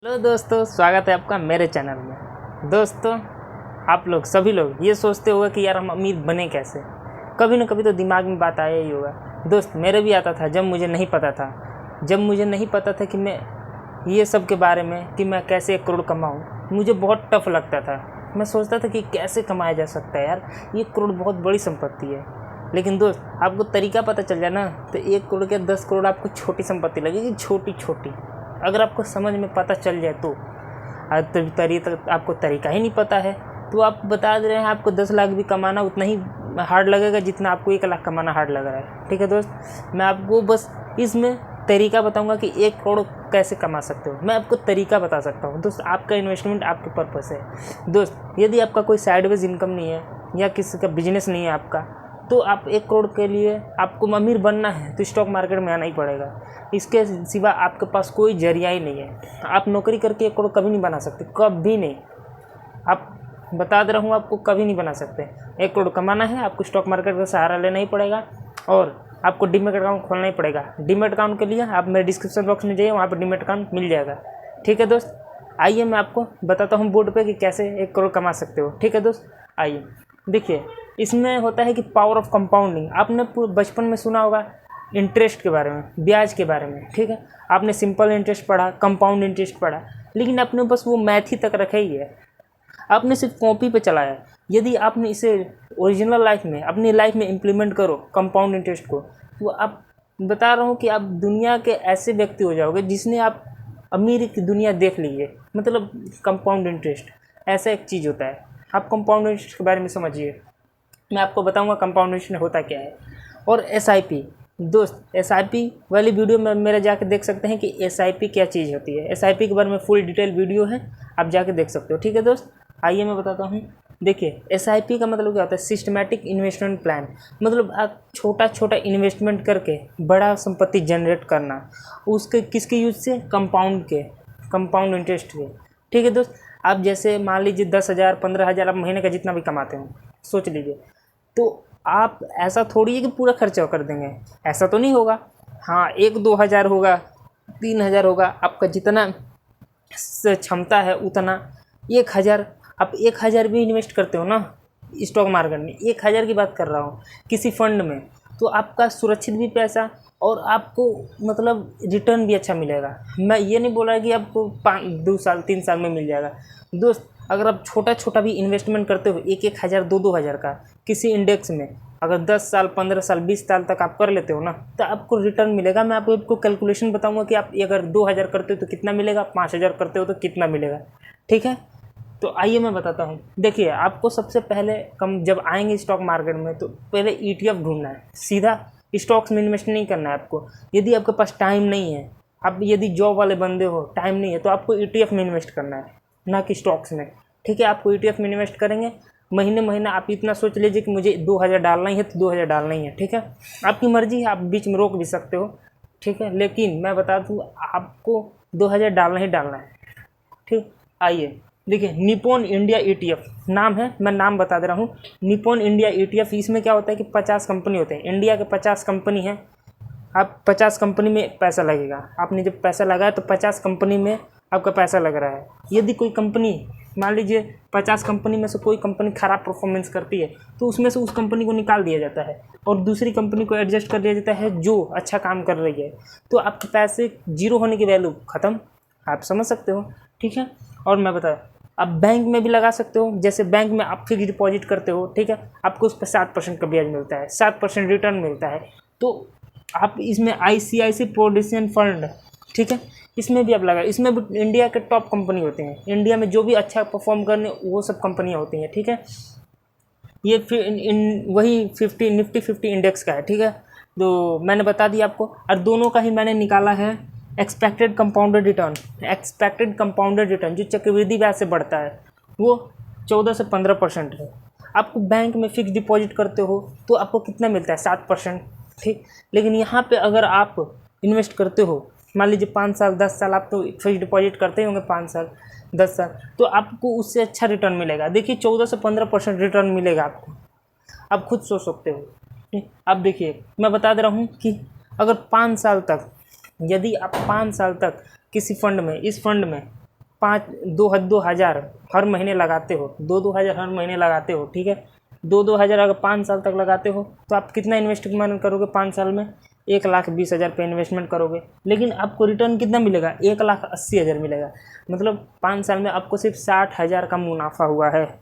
Hello दोस्तों, स्वागत है आपका मेरे चैनल में। दोस्तों, आप लोग सभी लोग ये सोचते होगा कि यार हम अमीर बने कैसे। कभी ना कभी तो दिमाग में बात आया ही होगा। दोस्त, मेरे भी आता था जब मुझे नहीं पता था कि मैं ये सब के बारे में कि मैं कैसे 1 करोड़ कमाऊँ। मुझे बहुत टफ लगता था। मैं सोचता था कि कैसे कमाया जा सकता है यार, 1 करोड़ बहुत बड़ी संपत्ति है। लेकिन दोस्त, आपको तरीका पता चल जाए ना तो 1 करोड़ के 10 करोड़ आपको छोटी संपत्ति लगेगी, छोटी छोटी। अगर आपको समझ में पता चल जाए तो आपको तरीका ही नहीं पता है तो आप बता दे रहे हैं आपको 10 लाख भी कमाना उतना ही हार्ड लगेगा जितना आपको 1 लाख कमाना हार्ड लग रहा है। ठीक है दोस्त, मैं आपको बस इसमें तरीका बताऊंगा कि 1 करोड़ कैसे कमा सकते हो। मैं आपको तरीका बता सकता हूँ दोस्त। आपका इन्वेस्टमेंट आपके पर्पस है दोस्त। यदि आपका कोई साइडवेज इनकम नहीं है या किसी का बिजनेस नहीं है आपका, तो आप 1 करोड़ के लिए आपको अमीर बनना है तो स्टॉक मार्केट में आना ही पड़ेगा। इसके सिवा आपके पास कोई जरिया ही नहीं है। आप नौकरी करके 1 करोड़ कभी नहीं बना सकते, कभी नहीं। आप बता दे रहा हूँ, आपको कभी नहीं बना सकते। 1 करोड़ कमाना है आपको स्टॉक मार्केट का सहारा लेना ही पड़ेगा और आपको डीमैट अकाउंट खोलना ही पड़ेगा। डीमैट अकाउंट के लिए आप मेरे डिस्क्रिप्शन बॉक्स में जाइए, वहाँ पर डीमैट अकाउंट मिल जाएगा। ठीक है दोस्त, आइए मैं आपको बताता हूँ बोर्ड पे कि कैसे 1 करोड़ कमा सकते हो। ठीक है दोस्त, आइए देखिए। इसमें होता है कि पावर ऑफ कंपाउंडिंग। आपने बचपन में सुना होगा इंटरेस्ट के बारे में, ब्याज के बारे में। ठीक है, आपने सिंपल इंटरेस्ट पढ़ा, कंपाउंड इंटरेस्ट पढ़ा, लेकिन आपने बस वो मैथ ही तक रखा ही है। आपने सिर्फ कॉपी पे चलाया। यदि आपने इसे ओरिजिनल लाइफ में, अपनी लाइफ में इम्प्लीमेंट करो कंपाउंड इंटरेस्ट को, तो आप बता रहा हूँ कि आप दुनिया के ऐसे व्यक्ति हो जाओगे जिसने आप अमीर की दुनिया देख लीजिए। मतलब कंपाउंड इंटरेस्ट ऐसा एक चीज़ होता है। आप कंपाउंड इंटरेस्ट के बारे में समझिए। मैं आपको बताऊंगा कंपाउंड इंटरेस्ट होता क्या है। और एसआईपी दोस्त, एसआईपी वाली वीडियो में मेरा जाके देख सकते हैं कि एसआईपी क्या चीज़ होती है। एसआईपी के बारे में फुल डिटेल वीडियो है, आप जाके देख सकते हो। ठीक है दोस्त, आइए मैं बताता हूँ। देखिए, एसआईपी का मतलब क्या होता है? Systematic investment plan. मतलब आप छोटा छोटा इन्वेस्टमेंट करके बड़ा संपत्ति जनरेट करना। उसके किसके यूज से? कंपाउंड इंटरेस्ट के। ठीक है दोस्त, आप जैसे मान लीजिए 10,000 15,000 आप महीने का जितना भी कमाते हो, सोच लीजिए। तो आप ऐसा थोड़ी है कि पूरा खर्चा कर देंगे, ऐसा तो नहीं होगा। हाँ, 1-2 हज़ार होगा, 3,000 होगा, आपका जितना क्षमता है उतना। 1,000, आप 1,000 भी इन्वेस्ट करते हो ना स्टॉक मार्केट में, 1,000 की बात कर रहा हूँ, किसी फंड में, तो आपका सुरक्षित भी पैसा और आपको मतलब रिटर्न भी अच्छा मिलेगा। मैं ये नहीं बोल रहा कि आपको 2 साल 3 साल में मिल जाएगा दोस्त। अगर आप छोटा छोटा भी इन्वेस्टमेंट करते हो, 1-1 हज़ार 2-2 हज़ार का किसी इंडेक्स में, अगर 10 साल 15 साल 20 साल तक आप कर लेते हो ना, तो आपको रिटर्न मिलेगा। मैं आपको कैलकुलेशन बताऊंगा कि आप अगर 2,000 करते हो तो कितना मिलेगा, 5,000 करते हो तो कितना मिलेगा। ठीक है, तो आइए मैं बताता हूँ। देखिए, आपको सबसे पहले जब आएंगे स्टॉक मार्केट में तो पहले ETF ढूंढना है। सीधा स्टॉक्स में इन्वेस्ट नहीं करना है आपको। यदि आपके पास टाइम नहीं है, आप यदि जॉब वाले बंदे हो, टाइम नहीं है, तो आपको ETF में इन्वेस्ट करना है, ना कि स्टॉक्स में। ठीक है, आपको ETF में इन्वेस्ट करेंगे। महीने आप इतना सोच लीजिए कि मुझे 2,000 डालना ही है तो 2,000 डालना ही है। ठीक है, आपकी मर्जी है, आप बीच में रोक भी सकते हो। ठीक है, लेकिन मैं बता दूँ आपको 2,000 डालना ही डालना है। ठीक, आइए देखिए, निप्पॉन इंडिया ETF नाम है, मैं नाम बता दे रहा हूँ। निप्पॉन इंडिया ETF, इसमें क्या होता है कि 50 कंपनी होते हैं। इंडिया के 50 कंपनी है। आप 50 कंपनी में पैसा लगेगा। आपने जब पैसा लगाया तो 50 कंपनी में आपका पैसा लग रहा है। यदि कोई कंपनी, मान लीजिए 50 कंपनी में से कोई कंपनी ख़राब परफॉर्मेंस करती है तो उसमें से उस कंपनी को निकाल दिया जाता है और दूसरी कंपनी को एडजस्ट कर दिया जाता है जो अच्छा काम कर रही है। तो आपके पैसे जीरो होने की वैल्यू ख़त्म, आप समझ सकते हो। ठीक है, और मैं बताया, आप बैंक में भी लगा सकते हो। जैसे बैंक में आप फिक्स डिपॉजिट करते हो, ठीक है, आपको उस पर 7% का ब्याज मिलता है, 7% रिटर्न मिलता है। तो आप इसमें ICICI प्रोविडेंट फंड, ठीक है, इसमें भी आप लगा। इसमें भी इंडिया के टॉप कंपनी होते हैं। इंडिया में जो भी अच्छा परफॉर्म करने वो सब कंपनियां होती हैं। ठीक है, ये वही निफ्टी 50 इंडेक्स का है। ठीक है, तो मैंने बता दिया आपको। और दोनों का ही मैंने निकाला है expected compounded return. Expected compounded return जो चक्रवृद्धि ब्याज से बढ़ता है वो 14 से 15% है। आपको बैंक में फिक्स डिपॉजिट करते हो तो आपको कितना मिलता है? 7%। ठीक, लेकिन यहाँ पे अगर आप इन्वेस्ट करते हो, मान लीजिए 5 साल 10 साल, आप तो फिक्स डिपॉजिट करते होंगे 5 साल 10 साल, तो आपको उससे अच्छा रिटर्न मिलेगा। देखिए, 14 से 15% रिटर्न मिलेगा आपको। आप खुद सोच सकते हो। अब देखिए, मैं बता दे रहा हूँ कि अगर 5 साल तक, यदि आप 5 साल तक किसी फंड में, इस फंड में दो हज़ार हर महीने लगाते हो, दो हज़ार हर महीने लगाते हो, ठीक है, दो हज़ार अगर 5 साल तक लगाते हो तो आप कितना इन्वेस्टमेंट करोगे 5 साल में? 1,20,000 पे इन्वेस्टमेंट करोगे, लेकिन आपको रिटर्न कितना मिलेगा? 1,80,000 मिलेगा। मतलब 5 साल में आपको सिर्फ 60,000 का मुनाफा हुआ है,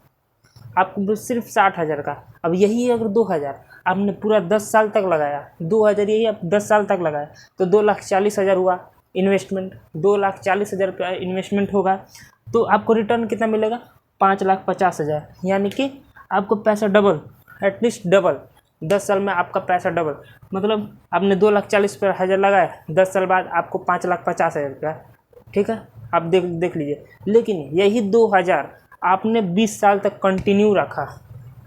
आपको सिर्फ 60,000 का। अब यही अगर 2,000 आपने पूरा 10 साल तक लगाया, 2,000 यही आप 10 साल तक लगाया तो 2,40,000 हुआ इन्वेस्टमेंट, 2,40,000 रुपया इन्वेस्टमेंट होगा तो आपको रिटर्न कितना मिलेगा? 5,50,000। यानी कि आपको पैसा डबल, एटलीस्ट डबल, 10 साल में आपका पैसा डबल। मतलब आपने 2,40,000 लगाया, 10 साल बाद आपको 5,50,000 रुपया, ठीक है, आप देख लीजिए। लेकिन यही 2,000 आपने 20 साल तक कंटिन्यू रखा,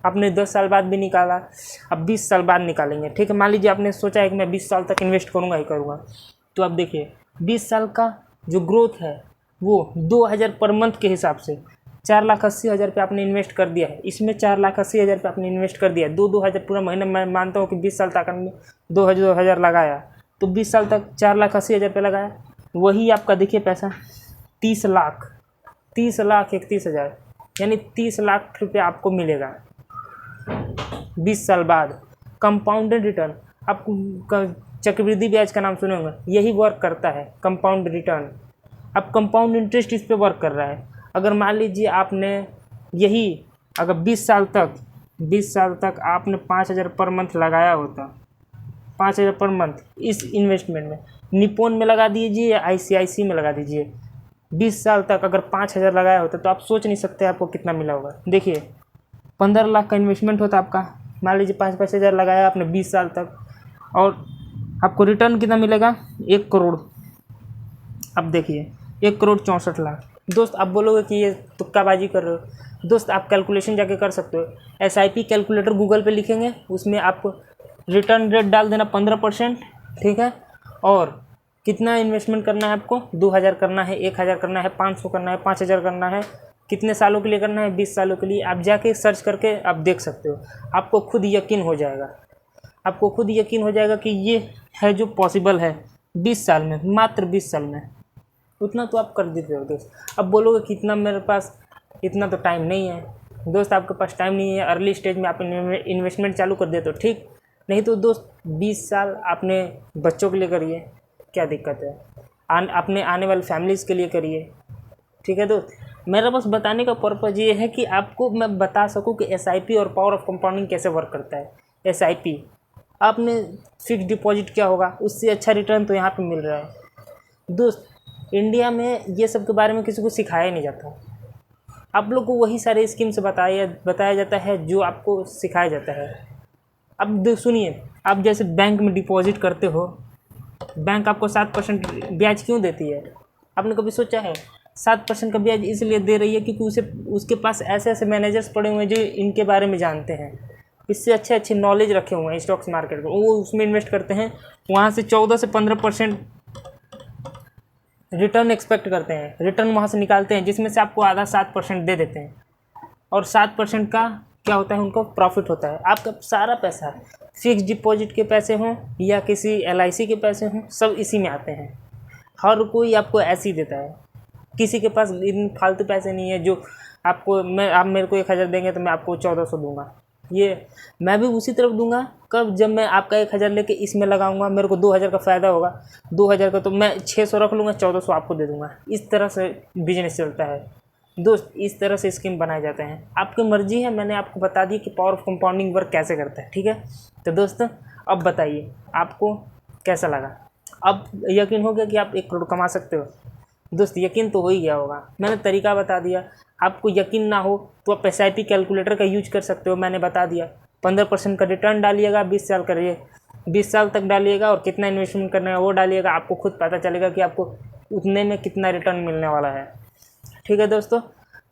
आपने 10 साल बाद भी निकाला, अब 20 साल बाद निकालेंगे, ठीक है। मान लीजिए आपने सोचा है कि मैं 20 साल तक इन्वेस्ट करूँगा ही करूँगा, तो आप देखिए 20 साल का जो ग्रोथ है वो 2,000 पर मंथ के हिसाब से 4,80,000 रुपये आपने इन्वेस्ट कर दिया है। इसमें 4,80,000 रुपये आपने इन्वेस्ट कर दिया है, 2,000 पूरा महीना। मैं मानता हूँ कि 20 साल तक आपने 2,000 लगाया तो 20 साल तक 4,80,000 रुपये लगाया, वही आपका देखिए पैसा 30,31,000, यानी 30 लाख रुपये आपको मिलेगा 20 साल बाद। कंपाउंडेड रिटर्न, आपको चक्रवृद्धि ब्याज का नाम सुने होंगे, यही वर्क करता है कंपाउंड रिटर्न। अब कंपाउंड इंटरेस्ट इस पे वर्क कर रहा है। अगर मान लीजिए आपने यही अगर 20 साल तक आपने 5,000 पर मंथ लगाया होता, 5,000 पर मंथ इस इन्वेस्टमेंट में, निप्पॉन में लगा दीजिए या ICICI में लगा दीजिए, 20 साल तक अगर 5,000 लगाया होता तो आप सोच नहीं सकते आपको कितना मिला होगा। देखिए 15 लाख का इन्वेस्टमेंट होता आपका, मान लीजिए 5,000 लगाया आपने 20 साल तक, और आपको रिटर्न कितना मिलेगा? 1 करोड़। अब देखिए 1,64,00,000। दोस्त आप बोलोगे कि ये तुक्काबाजी कर रहे हो, दोस्त आप कैलकुलेशन जाके कर सकते हो। SIP कैलकुलेटर गूगल पे लिखेंगे, उसमें आपको रिटर्न रेट डाल देना 15%, ठीक है, और कितना इन्वेस्टमेंट करना है आपको? 2,000 करना है, 1,000 करना है, 500 करना है, 5,000 करना है, कितने सालों के लिए करना है? 20 सालों के लिए। आप जाके सर्च करके आप देख सकते हो, आपको खुद यकीन हो जाएगा, आपको खुद यकीन हो जाएगा कि ये है जो पॉसिबल है 20 साल में, मात्र 20 साल में उतना तो आप कर देते हो। दोस्त अब बोलोगे कि इतना मेरे पास इतना तो टाइम नहीं है। दोस्त आपके पास टाइम नहीं है, अर्ली स्टेज में आप इन्वेस्टमेंट चालू कर देते हो, ठीक, नहीं तो दोस्त 20 साल आपने बच्चों के लिए करिए, क्या दिक्कत है, अपने आने वाली फैमिलीज़ के लिए करिए, ठीक है। दोस्त मेरा बस बताने का पर्पज़ ये है कि आपको मैं बता सकूं कि SIP और पावर ऑफ कंपाउंडिंग कैसे वर्क करता है। SIP आपने फिक्स डिपॉजिट क्या होगा, उससे अच्छा रिटर्न तो यहाँ पे मिल रहा है। दोस्त इंडिया में ये सब के बारे में किसी को सिखाया नहीं जाता, आप लोग को वही सारे स्कीम से बताया जाता है जो आपको सिखाया जाता है। अब सुनिए, आप जैसे बैंक में डिपॉजिट करते हो, बैंक आपको 7% ब्याज क्यों देती है? आपने कभी सोचा है? 7% का ब्याज इसलिए दे रही है क्योंकि उसके पास ऐसे ऐसे मैनेजर्स पड़े हुए हैं जो इनके बारे में जानते हैं, इससे अच्छे नॉलेज रखे हुए हैं स्टॉक्स मार्केट को, वो उसमें इन्वेस्ट करते हैं, वहाँ से 14 से 15% रिटर्न एक्सपेक्ट करते हैं, रिटर्न वहाँ से निकालते हैं, जिसमें से आपको आधा 7% दे देते हैं, और 7% का क्या होता है, उनको प्रॉफिट होता है। आपका सारा पैसा फिक्स डिपॉजिट के पैसे हों या किसी LIC के पैसे हों, सब इसी में आते हैं। हर कोई आपको ऐसे ही देता है, किसी के पास इन फालतू पैसे नहीं है जो आपको आप मेरे को 1,000 देंगे तो मैं आपको 1,400 दूंगा। ये मैं भी उसी तरफ दूंगा कब, जब मैं आपका 1,000 लेके इसमें लगाऊंगा, मेरे को 2,000 का फ़ायदा होगा, 2,000 का तो मैं 600 रख लूँगा, 1,400 आपको दे दूंगा। इस तरह से बिजनेस चलता है दोस्त, इस तरह से स्कीम बनाए जाते हैं। आपकी मर्जी है, मैंने आपको बता दी कि पावर ऑफ कंपाउंडिंग वर्क कैसे करता है, ठीक है। तो दोस्तों अब बताइए आपको कैसा लगा? अब यकीन हो गया कि आप 1 करोड़ कमा सकते हो? दोस्त यकीन तो हो ही गया होगा, मैंने तरीका बता दिया। आपको यकीन ना हो तो आप SIP कैलकुलेटर का यूज कर सकते हो, मैंने बता दिया। 15% का रिटर्न डालिएगा, 20 साल करिए, 20 साल तक डालिएगा, और कितना इन्वेस्टमेंट करना है वो डालिएगा, आपको खुद पता चलेगा कि आपको उतने में कितना रिटर्न मिलने वाला है, ठीक है दोस्तों।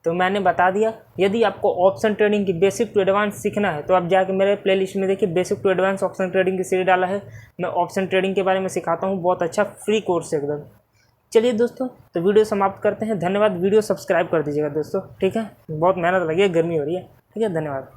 तो मैंने बता दिया। यदि आपको ऑप्शन ट्रेडिंग की बेसिक टू एडवांस सीखना है तो आप जाके मेरे प्लेलिस्ट में देखिए, basic to advance option trading की सीरीज डाला है, मैं ऑप्शन ट्रेडिंग के बारे में सिखाता हूँ, बहुत अच्छा फ्री कोर्स है एकदम। चलिए दोस्तों, तो वीडियो समाप्त करते हैं। धन्यवाद। वीडियो सब्सक्राइब कर दीजिएगा दोस्तों, ठीक है, बहुत मेहनत लगी है, गर्मी हो रही है, ठीक है, धन्यवाद।